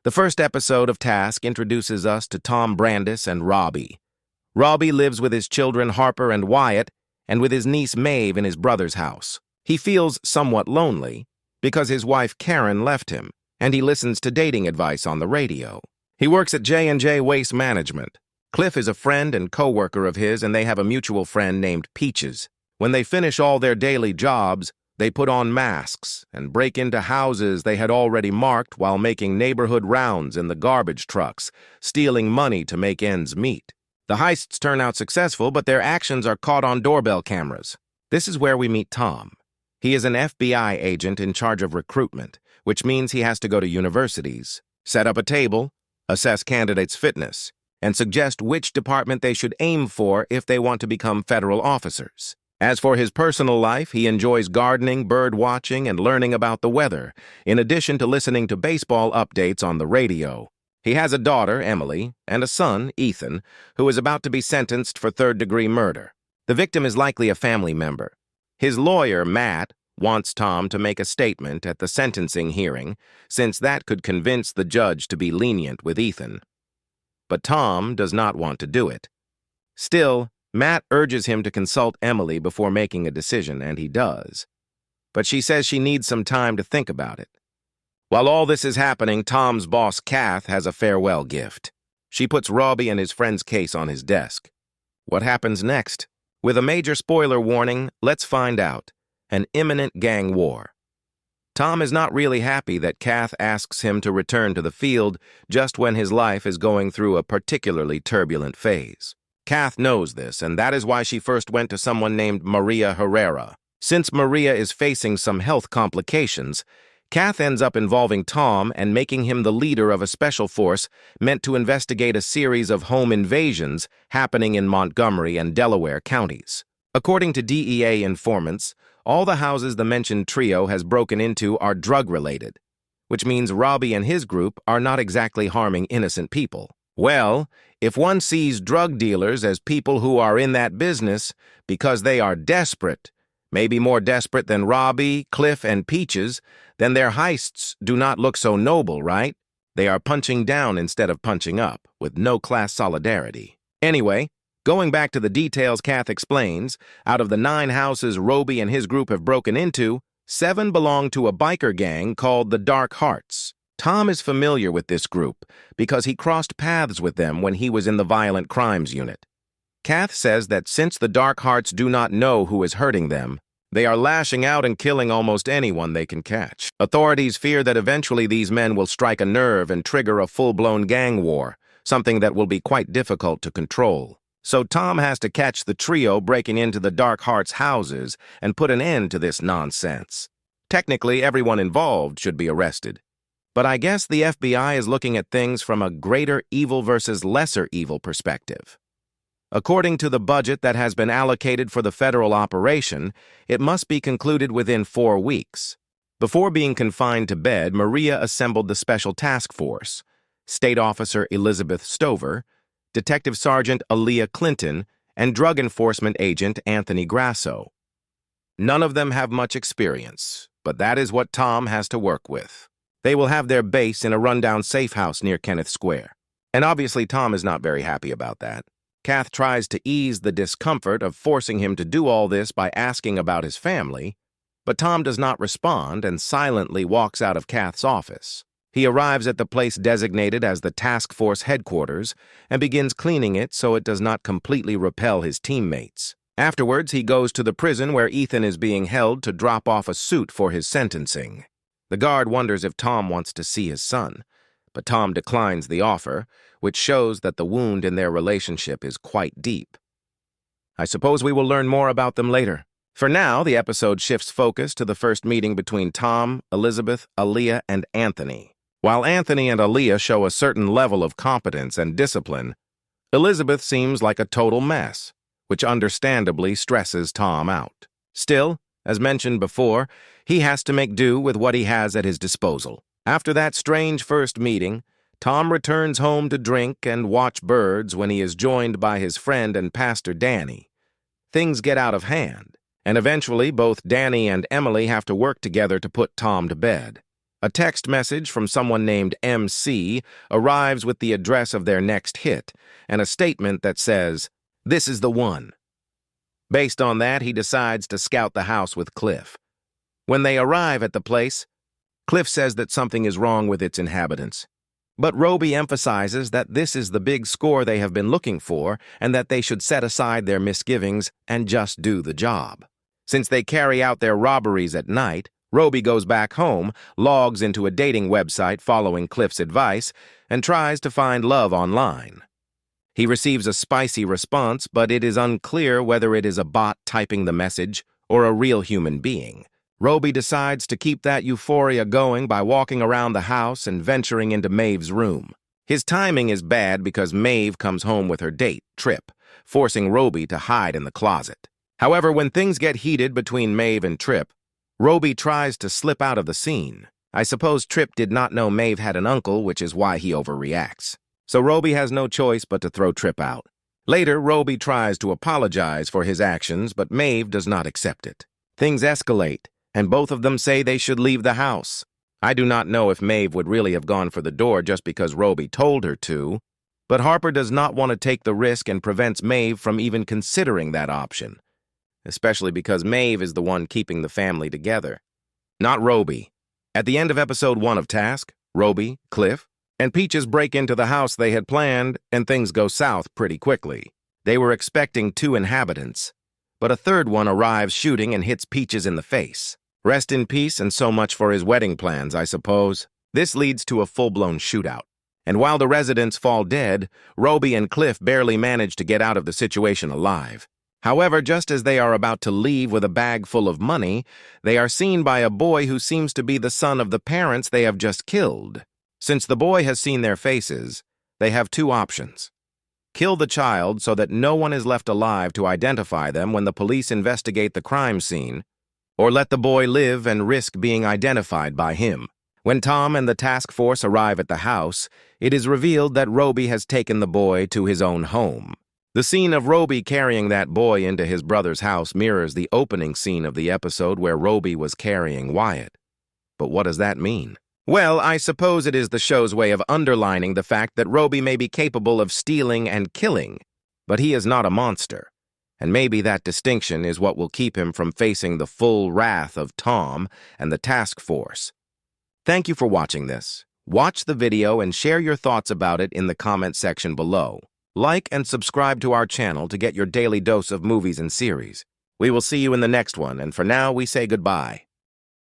The first episode of Task introduces us to Tom Brandis and Roby. Roby lives with his children Harper and Wyatt and with his niece Maeve in his brother's house. He feels somewhat lonely because his wife Karen left him, and he listens to dating advice on the radio. He works at J&J Waste Management. Cliff is a friend and co-worker of his, and they have a mutual friend named Peaches. When they finish all their daily jobs, they put on masks and break into houses they had already marked while making neighborhood rounds in the garbage trucks, stealing money to make ends meet. The heists turn out successful, but their actions are caught on doorbell cameras. This is where we meet Tom. He is an FBI agent in charge of recruitment, which means he has to go to universities, set up a table, assess candidates' fitness, and suggest which department they should aim for if they want to become federal officers. As for his personal life, he enjoys gardening, bird watching, and learning about the weather, in addition to listening to baseball updates on the radio. He has a daughter, Emily, and a son, Ethan, who is about to be sentenced for third-degree murder. The victim is likely a family member. His lawyer, Matt, wants Tom to make a statement at the sentencing hearing, since that could convince the judge to be lenient with Ethan. But Tom does not want to do it. Still, Matt urges him to consult Emily before making a decision, and he does. But she says she needs some time to think about it. While all this is happening, Tom's boss, Kath, has a farewell gift. She puts Roby and his friend's case on his desk. What happens next? With a major spoiler warning, let's find out. An imminent gang war. Tom is not really happy that Kath asks him to return to the field just when his life is going through a particularly turbulent phase. Kath knows this, and that is why she first went to someone named Maria Herrera. Since Maria is facing some health complications, Kath ends up involving Tom and making him the leader of a special force meant to investigate a series of home invasions happening in Montgomery and Delaware counties. According to DEA informants, all the houses the mentioned trio has broken into are drug-related, which means Roby and his group are not exactly harming innocent people. Well, if one sees drug dealers as people who are in that business because they are desperate, maybe more desperate than Roby, Cliff, and Peaches, then their heists do not look so noble, right? They are punching down instead of punching up, with no class solidarity. Anyway, going back to the details Kath explains, out of the 9 houses Roby and his group have broken into, 7 belong to a biker gang called the Dark Hearts. Tom is familiar with this group because he crossed paths with them when he was in the Violent Crimes Unit. Kath says that since the Dark Hearts do not know who is hurting them, they are lashing out and killing almost anyone they can catch. Authorities fear that eventually these men will strike a nerve and trigger a full-blown gang war, something that will be quite difficult to control. So Tom has to catch the trio breaking into the Dark Hearts' houses and put an end to this nonsense. Technically, everyone involved should be arrested. But I guess the FBI is looking at things from a greater evil versus lesser evil perspective. According to the budget that has been allocated for the federal operation, it must be concluded within 4 weeks. Before being confined to bed, Maria assembled the Special Task Force, State Officer Elizabeth Stover, Detective Sergeant Aaliyah Clinton, and Drug Enforcement Agent Anthony Grasso. None of them have much experience, but that is what Tom has to work with. They will have their base in a rundown safe house near Kenneth Square. And obviously Tom is not very happy about that. Kath tries to ease the discomfort of forcing him to do all this by asking about his family, but Tom does not respond and silently walks out of Kath's office. He arrives at the place designated as the task force headquarters and begins cleaning it so it does not completely repel his teammates. Afterwards, he goes to the prison where Ethan is being held to drop off a suit for his sentencing. The guard wonders if Tom wants to see his son, but Tom declines the offer, which shows that the wound in their relationship is quite deep. I suppose we will learn more about them later. For now, the episode shifts focus to the first meeting between Tom, Elizabeth, Aaliyah, and Anthony. While Anthony and Aaliyah show a certain level of competence and discipline, Elizabeth seems like a total mess, which understandably stresses Tom out. Still, as mentioned before, he has to make do with what he has at his disposal. After that strange first meeting, Tom returns home to drink and watch birds when he is joined by his friend and pastor Danny. Things get out of hand, and eventually both Danny and Emily have to work together to put Tom to bed. A text message from someone named MC arrives with the address of their next hit and a statement that says, "This is the one." Based on that, he decides to scout the house with Cliff. When they arrive at the place, Cliff says that something is wrong with its inhabitants. But Roby emphasizes that this is the big score they have been looking for and that they should set aside their misgivings and just do the job. Since they carry out their robberies at night, Roby goes back home, logs into a dating website following Cliff's advice, and tries to find love online. He receives a spicy response, but it is unclear whether it is a bot typing the message or a real human being. Roby decides to keep that euphoria going by walking around the house and venturing into Maeve's room. His timing is bad because Maeve comes home with her date, Trip, forcing Roby to hide in the closet. However, when things get heated between Maeve and Trip, Roby tries to slip out of the scene. I suppose Trip did not know Maeve had an uncle, which is why he overreacts. So Roby has no choice but to throw Trip out. Later, Roby tries to apologize for his actions, but Maeve does not accept it. Things escalate, and both of them say they should leave the house. I do not know if Maeve would really have gone for the door just because Roby told her to, but Harper does not want to take the risk and prevents Maeve from even considering that option, especially because Maeve is the one keeping the family together, not Roby. At the end of episode 1 of Task, Roby, Cliff, and Peaches break into the house they had planned, and things go south pretty quickly. They were expecting 2 inhabitants, but a third one arrives shooting and hits Peaches in the face. Rest in peace, and so much for his wedding plans, I suppose. This leads to a full-blown shootout. And while the residents fall dead, Roby and Cliff barely manage to get out of the situation alive. However, just as they are about to leave with a bag full of money, they are seen by a boy who seems to be the son of the parents they have just killed. Since the boy has seen their faces, they have 2 options. Kill the child so that no one is left alive to identify them when the police investigate the crime scene, or let the boy live and risk being identified by him. When Tom and the task force arrive at the house, it is revealed that Roby has taken the boy to his own home. The scene of Roby carrying that boy into his brother's house mirrors the opening scene of the episode where Roby was carrying Wyatt. But what does that mean? Well, I suppose it is the show's way of underlining the fact that Roby may be capable of stealing and killing, but he is not a monster. And maybe that distinction is what will keep him from facing the full wrath of Tom and the task force. Thank you for watching this. Watch the video and share your thoughts about it in the comment section below. Like and subscribe to our channel to get your daily dose of movies and series. We will see you in the next one, and for now, we say goodbye.